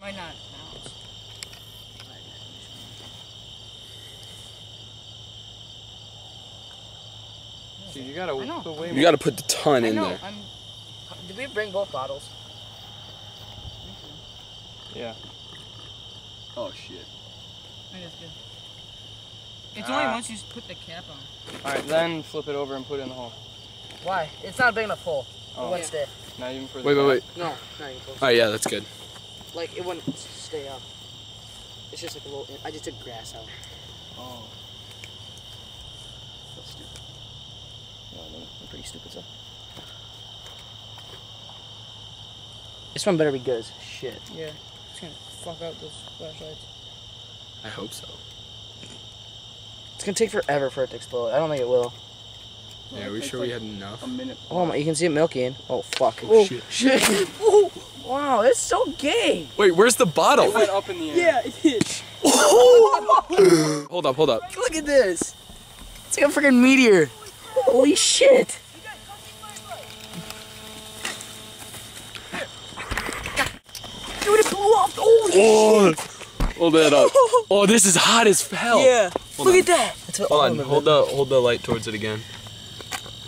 Might not balance. Dude, you gotta put way more. You gotta put the ton in there. Did we bring both bottles? Yeah. Oh shit. I think that's good. It's only once you put the cap on. Alright, then flip it over and put it in the hole. Why? It's not a big enough hole. Oh. It wouldn't stay. Not even for the Wait. No, not even close. Oh yeah, that's good. Like, it wouldn't stay up. It's just like a little... I just took grass out. Oh. So stupid. No, I'm pretty stupid, so. This one better be good as shit. Yeah. It's gonna fuck out those flashlights. I hope so. It's gonna take forever for it to explode. I don't think it will. Yeah, are we sure we had enough? A minute. Oh my, you can see it milky in. Oh, fuck. Oh, shit. Shit. Oh, wow, that's so gay. Wait, where's the bottle? It went up in the air. Yeah, it did. Hold up. Look at this. It's like a freaking meteor. Holy shit. Dude, it blew off. Holy shit. Hold that up. Oh, this is hot as hell. Yeah. Look at that. That's what Hold on. Hold the light towards it again.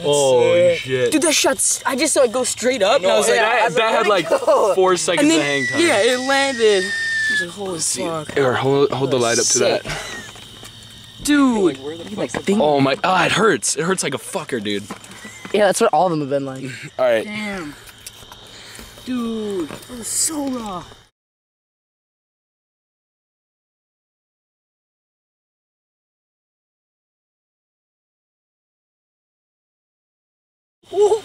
Oh shit. Dude, that shot, I just saw it go straight up. And I was like, that had like 4 seconds of hang time. Yeah, it landed. I was like, holy fuck. Here, hold the light up to that. Dude. Oh my, it hurts. It hurts like a fucker, dude. Yeah, that's what all of them have been like. All right. Damn. Dude, it was so raw. Oh,